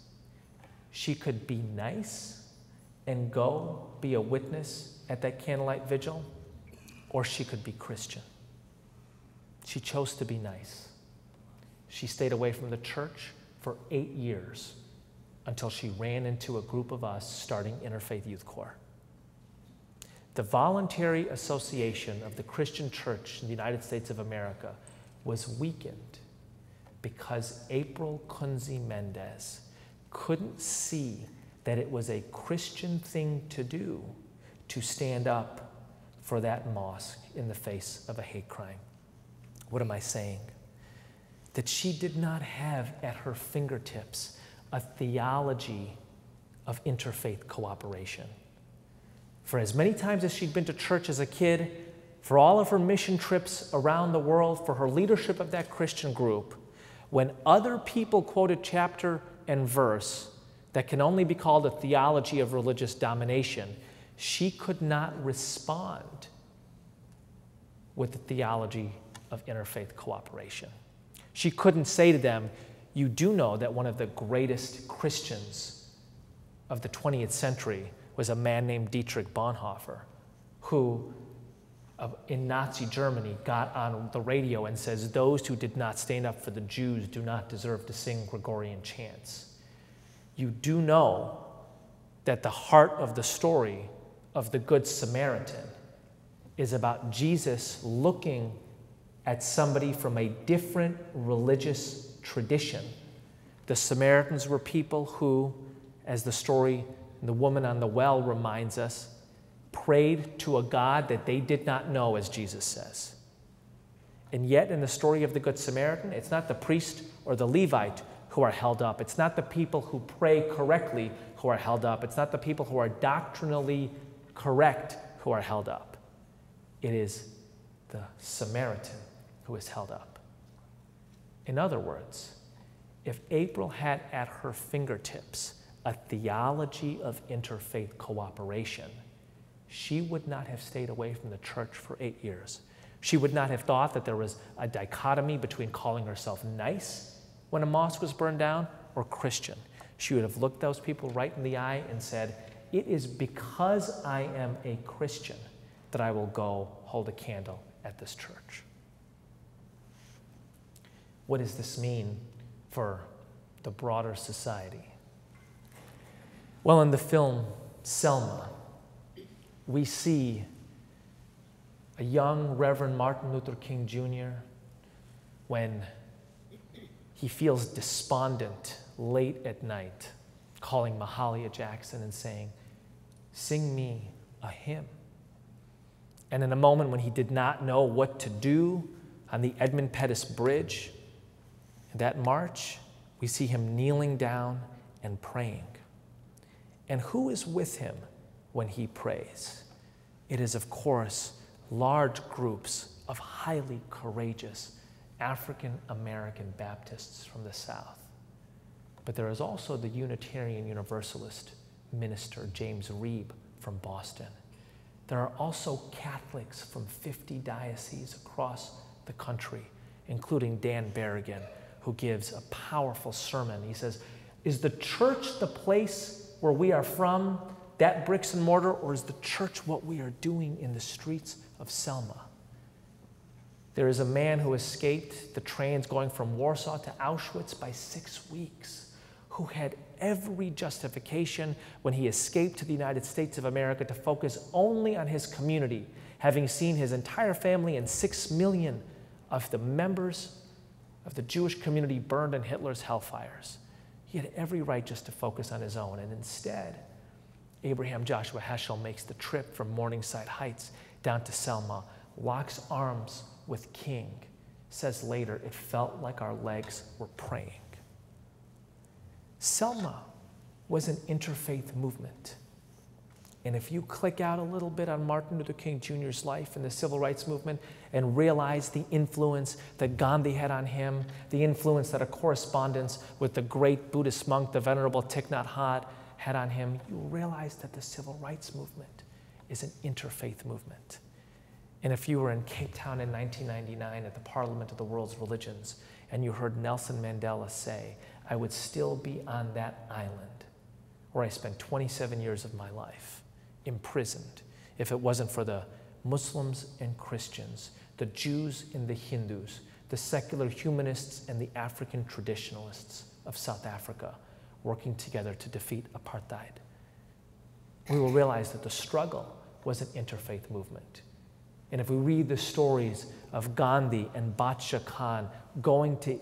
She could be nice and go be a witness at that candlelight vigil, or she could be Christian. She chose to be nice. She stayed away from the church for 8 years until she ran into a group of us starting Interfaith Youth Corps. The voluntary association of the Christian church in the United States of America was weakened because April Kunze Mendez couldn't see that it was a Christian thing to do to stand up for that mosque in the face of a hate crime. What am I saying? That she did not have at her fingertips a theology of interfaith cooperation. For as many times as she'd been to church as a kid, for all of her mission trips around the world, for her leadership of that Christian group, when other people quoted chapter and verse that can only be called a theology of religious domination, she could not respond with the theology of interfaith cooperation. She couldn't say to them, "You do know that one of the greatest Christians of the 20th century was a man named Dietrich Bonhoeffer, who in Nazi Germany got on the radio and says, 'Those who did not stand up for the Jews do not deserve to sing Gregorian chants.' You do know that the heart of the story of the Good Samaritan is about Jesus looking at somebody from a different religious tradition. The Samaritans were people who, as the story The Woman on the Well reminds us, prayed to a God that they did not know, as Jesus says. And yet, in the story of the Good Samaritan, it's not the priest or the Levite who are held up. It's not the people who pray correctly who are held up. It's not the people who are doctrinally correct who are held up. It is the Samaritan who is held up. In other words, if April had at her fingertips a theology of interfaith cooperation, she would not have stayed away from the church for 8 years. She would not have thought that there was a dichotomy between calling herself nice when a mosque was burned down or Christian. She would have looked those people right in the eye and said, "It is because I am a Christian that I will go hold a candle at this church." What does this mean for the broader society? Well, in the film Selma, we see a young Reverend Martin Luther King Jr. when he feels despondent late at night, calling Mahalia Jackson and saying, "Sing me a hymn." And in a moment when he did not know what to do on the Edmund Pettus Bridge, in that march, we see him kneeling down and praying. And who is with him when he prays? It is, of course, large groups of highly courageous African American Baptists from the South. But there is also the Unitarian Universalist minister James Reeb from Boston. There are also Catholics from 50 dioceses across the country, including Dan Berrigan, who gives a powerful sermon. He says, is the church the place where we are from, that bricks and mortar, or is the church what we are doing in the streets of Selma? There is a man who escaped the trains going from Warsaw to Auschwitz by 6 weeks, who had every justification when he escaped to the United States of America to focus only on his community, having seen his entire family and 6 million of the members of the Jewish community burned in Hitler's hellfires. He had every right just to focus on his own, and instead, Abraham Joshua Heschel makes the trip from Morningside Heights down to Selma, locks arms with King, says later, it felt like our legs were praying. Selma was an interfaith movement. And if you click out a little bit on Martin Luther King Jr.'s life and the civil rights movement and realize the influence that Gandhi had on him, the influence that a correspondence with the great Buddhist monk, the Venerable Thich Nhat Hanh, had on him, you realize that the civil rights movement is an interfaith movement. And if you were in Cape Town in 1999 at the Parliament of the World's Religions and you heard Nelson Mandela say, I would still be on that island where I spent 27 years of my life, imprisoned, if it wasn't for the Muslims and Christians, the Jews and the Hindus, the secular humanists and the African traditionalists of South Africa working together to defeat apartheid. We will realize that the struggle was an interfaith movement. And if we read the stories of Gandhi and Badsha Khan going to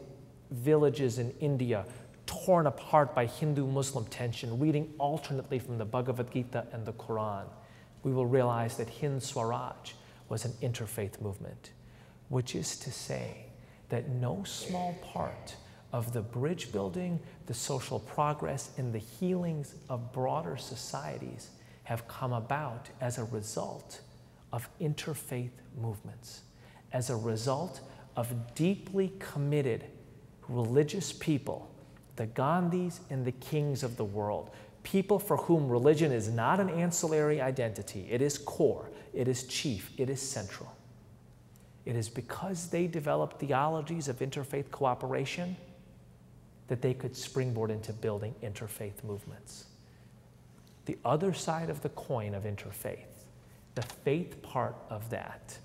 villages in India, torn apart by Hindu-Muslim tension, reading alternately from the Bhagavad Gita and the Quran, we will realize that Hind Swaraj was an interfaith movement, which is to say that no small part of the bridge building, the social progress, and the healings of broader societies have come about as a result of interfaith movements, as a result of deeply committed religious people, the Gandhis and the Kings of the world, people for whom religion is not an ancillary identity, it is core, it is chief, it is central. It is because they developed theologies of interfaith cooperation that they could springboard into building interfaith movements. The other side of the coin of interfaith, the faith part of that,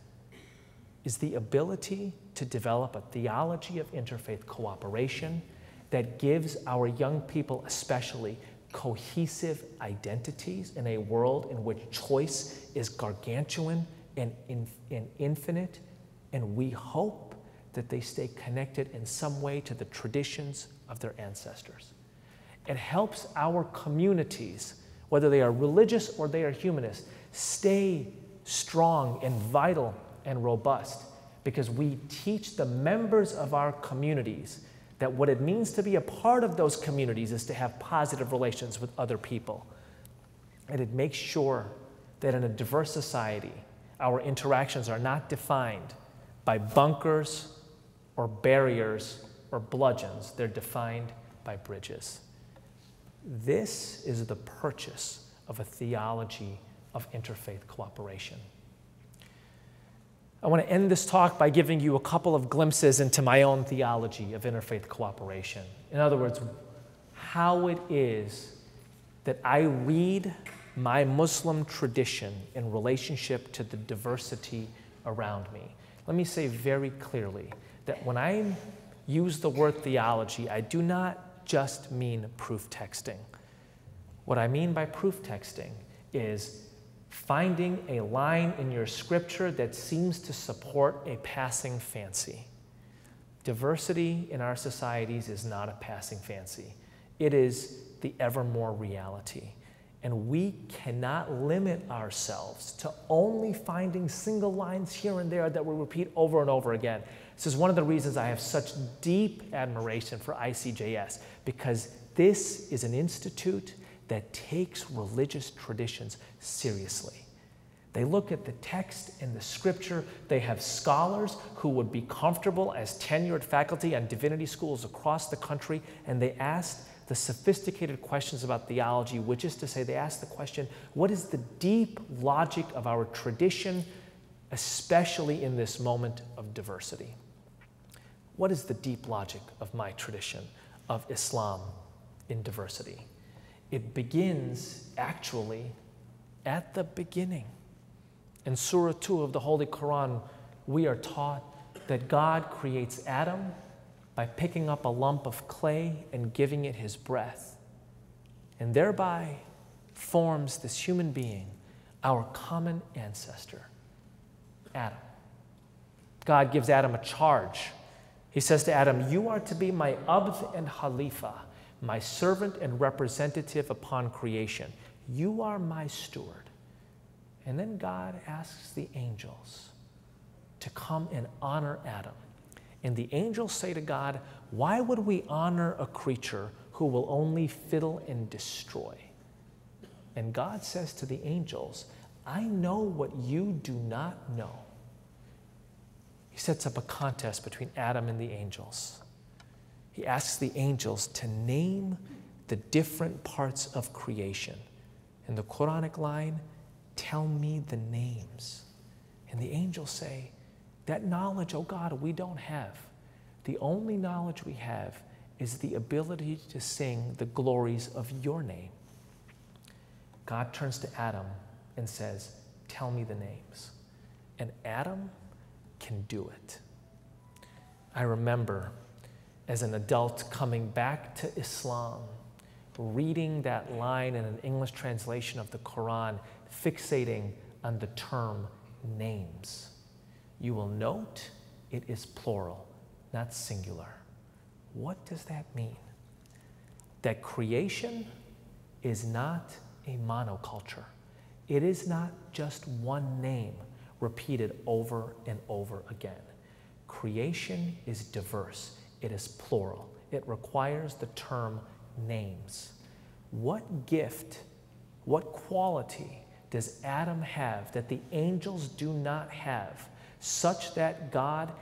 is the ability to develop a theology of interfaith cooperation that gives our young people especially cohesive identities in a world in which choice is gargantuan and infinite, and we hope that they stay connected in some way to the traditions of their ancestors. It helps our communities, whether they are religious or they are humanist, stay strong and vital and robust, because we teach the members of our communities that what it means to be a part of those communities is to have positive relations with other people. And it makes sure that in a diverse society, our interactions are not defined by bunkers or barriers or bludgeons. They're defined by bridges. This is the purchase of a theology of interfaith cooperation. I want to end this talk by giving you a couple of glimpses into my own theology of interfaith cooperation. In other words, how it is that I read my Muslim tradition in relationship to the diversity around me. Let me say very clearly that when I use the word theology, I do not just mean proof texting. What I mean by proof texting is finding a line in your scripture that seems to support a passing fancy. Diversity in our societies is not a passing fancy. It is the evermore reality. And we cannot limit ourselves to only finding single lines here and there that we repeat over and over again. This is one of the reasons I have such deep admiration for ICJS, because this is an institute that takes religious traditions seriously. They look at the text and the scripture. They have scholars who would be comfortable as tenured faculty on divinity schools across the country, and they ask the sophisticated questions about theology, which is to say, they ask the question, what is the deep logic of our tradition, especially in this moment of diversity? What is the deep logic of my tradition, of Islam in diversity? It begins actually at the beginning. In Surah 2 of the Holy Quran, we are taught that God creates Adam by picking up a lump of clay and giving it his breath, and thereby forms this human being, our common ancestor, Adam. God gives Adam a charge. He says to Adam, you are to be my abd and khalifa, my servant and representative upon creation. You are my steward. And then God asks the angels to come and honor Adam. And the angels say to God, why would we honor a creature who will only fiddle and destroy? And God says to the angels, I know what you do not know. He sets up a contest between Adam and the angels. He asks the angels to name the different parts of creation. And the Quranic line, tell me the names. And the angels say, that knowledge, oh God, we don't have. The only knowledge we have is the ability to sing the glories of your name. God turns to Adam and says, tell me the names. And Adam can do it. I remember as an adult coming back to Islam, reading that line in an English translation of the Quran, fixating on the term names. You will note it is plural, not singular. What does that mean? That creation is not a monoculture. It is not just one name repeated over and over again. Creation is diverse. It is plural. It requires the term names. What gift, what quality does Adam have that the angels do not have, such that God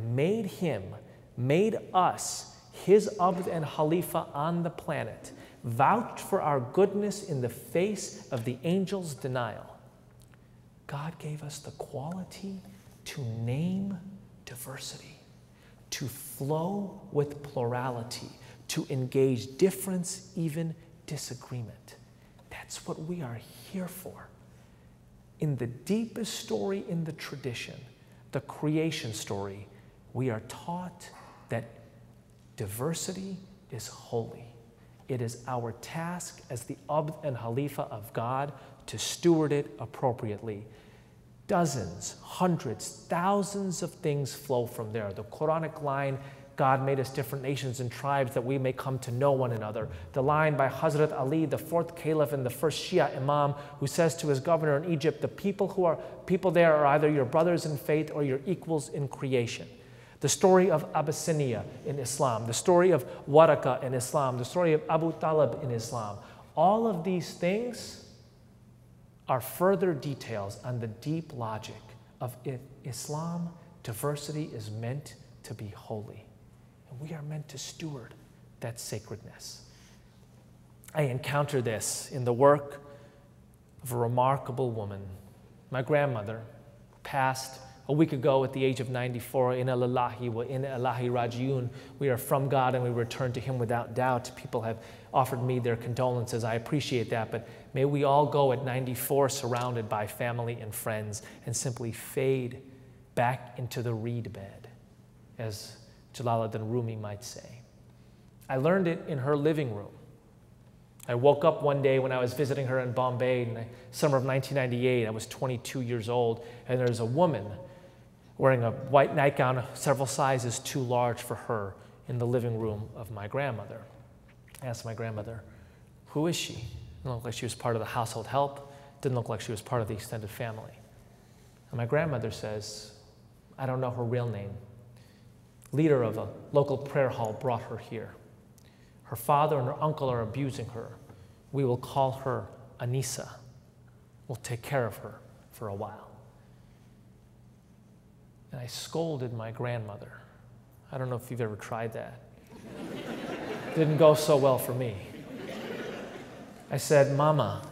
made him, made us, his abd and khalifa on the planet, vouched for our goodness in the face of the angels' denial? God gave us the quality to name diversity, to flow with plurality, to engage difference, even disagreement. That's what we are here for. In the deepest story in the tradition, the creation story, we are taught that diversity is holy. It is our task as the abd and khalifa of God to steward it appropriately. Dozens, hundreds, thousands of things flow from there. The Quranic line, God made us different nations and tribes that we may come to know one another. The line by Hazrat Ali, the fourth caliph and the first Shia imam, who says to his governor in Egypt, the people there are either your brothers in faith or your equals in creation. The story of Abyssinia in Islam, the story of Waraka in Islam, the story of Abu Talib in Islam. All of these things are further details on the deep logic of Islam. Diversity is meant to be holy. We are meant to steward that sacredness. I encounter this in the work of a remarkable woman. My grandmother passed a week ago at the age of 94. Inna lillahi wa inna ilaihi rajiun. We are from God and we return to him without doubt. People have offered me their condolences. I appreciate that, but may we all go at 94 surrounded by family and friends and simply fade back into the reed bed, as Jalaluddin Rumi might say. I learned it in her living room. I woke up one day when I was visiting her in Bombay in the summer of 1998. I was 22 years old, and there's a woman wearing a white nightgown several sizes too large for her in the living room of my grandmother. I asked my grandmother, who is she? It didn't look like she was part of the household help. Didn't look like she was part of the extended family. And my grandmother says, I don't know her real name. Leader of a local prayer hall brought her here. Her father and her uncle are abusing her. We will call her Anissa. We'll take care of her for a while. And I scolded my grandmother. I don't know if you've ever tried that. Didn't go so well for me. I said, Mama,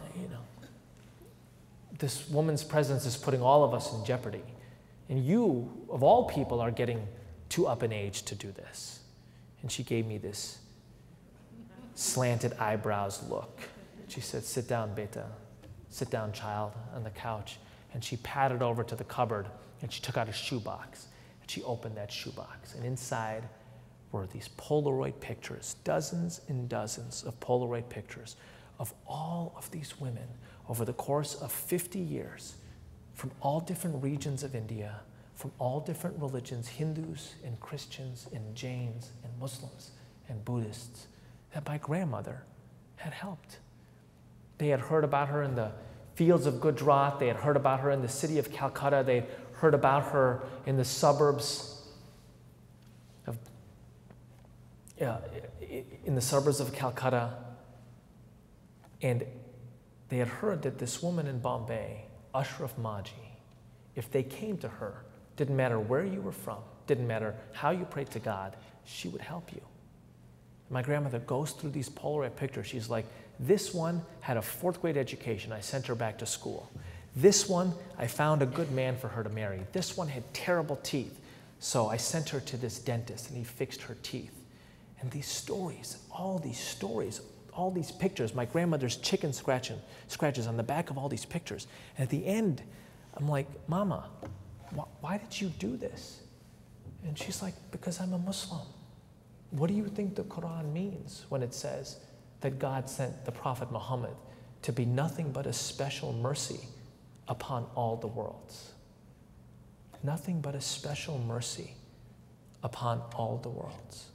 this woman's presence is putting all of us in jeopardy. And you, of all people, are getting too up in age to do this. And she gave me this slanted eyebrows look. She said, sit down, beta. Sit down, child, on the couch. And she padded over to the cupboard, and she took out a shoebox. And she opened that shoebox. And inside were these Polaroid pictures, dozens and dozens of Polaroid pictures of all of these women over the course of 50 years from all different regions of India, from all different religions, Hindus and Christians and Jains and Muslims and Buddhists, that my grandmother had helped. They had heard about her in the fields of Gujarat. They had heard about her in the city of Calcutta. They had heard about her in the suburbs of Calcutta. And they had heard that this woman in Bombay, Ashraf Maji, if they came to her, didn't matter where you were from, didn't matter how you prayed to God, she would help you. My grandmother goes through these Polaroid pictures. She's like, this one had a 4th grade education. I sent her back to school. This one, I found a good man for her to marry. This one had terrible teeth. So I sent her to this dentist and he fixed her teeth. And these stories, all these pictures, my grandmother's chicken scratches on the back of all these pictures. And at the end, I'm like, Mama, why did you do this? And she's like, because I'm a Muslim. What do you think the Quran means when it says that God sent the Prophet Muhammad to be nothing but a special mercy upon all the worlds? Nothing but a special mercy upon all the worlds.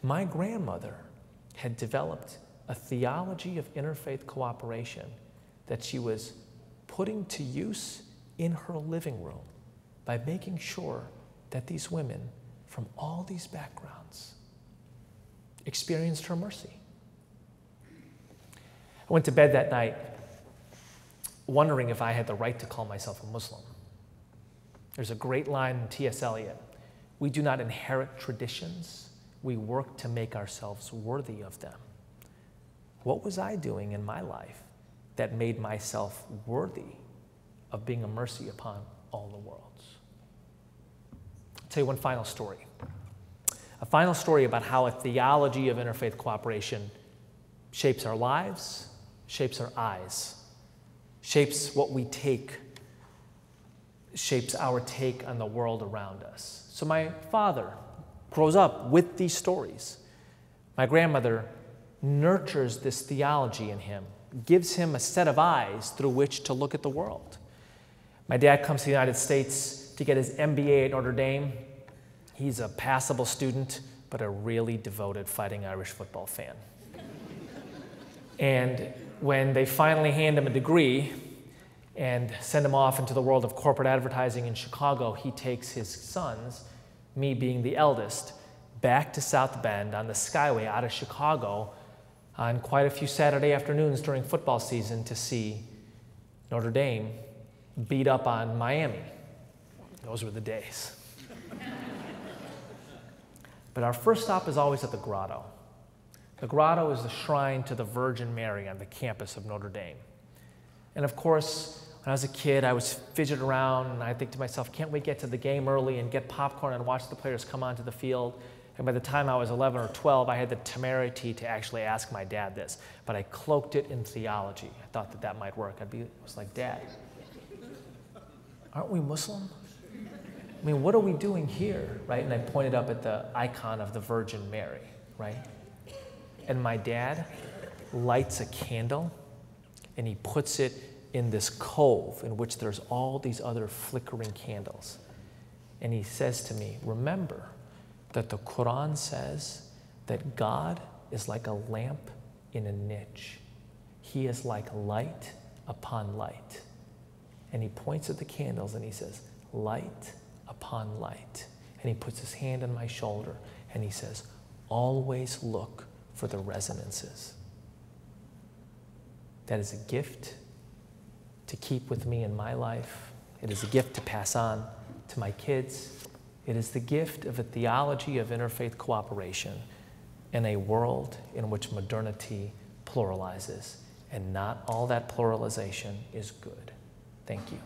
My grandmother had developed a theology of interfaith cooperation that she was putting to use in her living room by making sure that these women from all these backgrounds experienced her mercy. I went to bed that night wondering if I had the right to call myself a Muslim. There's a great line in T.S. Eliot: we do not inherit traditions, we work to make ourselves worthy of them. What was I doing in my life that made myself worthy of being a mercy upon all the worlds? I'll tell you one final story. A final story about how a theology of interfaith cooperation shapes our lives, shapes our eyes, shapes what we take, shapes our take on the world around us. So my father grows up with these stories. My grandmother nurtures this theology in him, gives him a set of eyes through which to look at the world. My dad comes to the United States to get his MBA at Notre Dame. He's a passable student, but a really devoted Fighting Irish football fan. And when they finally hand him a degree and send him off into the world of corporate advertising in Chicago, he takes his sons, me being the eldest, back to South Bend on the Skyway out of Chicago on quite a few Saturday afternoons during football season to see Notre Dame beat up on Miami. Those were the days. But our first stop is always at the Grotto. The Grotto is the shrine to the Virgin Mary on the campus of Notre Dame. And of course, when I was a kid, I was fidgeting around, and I think to myself, can't we get to the game early and get popcorn and watch the players come onto the field? And by the time I was 11 or 12, I had the temerity to actually ask my dad this, but I cloaked it in theology. I thought that that might work. I was like, Dad, aren't we Muslim? I mean, what are we doing here, right? And I pointed up at the icon of the Virgin Mary, right? And my dad lights a candle, and he puts it in this cove in which there's all these other flickering candles. And he says to me, remember that the Quran says that God is like a lamp in a niche. He is like light upon light. And he points at the candles and he says, light upon light. And he puts his hand on my shoulder and he says, always look for the resonances. That is a gift to keep with me in my life. It is a gift to pass on to my kids. It is the gift of a theology of interfaith cooperation in a world in which modernity pluralizes, and not all that pluralization is good. Thank you.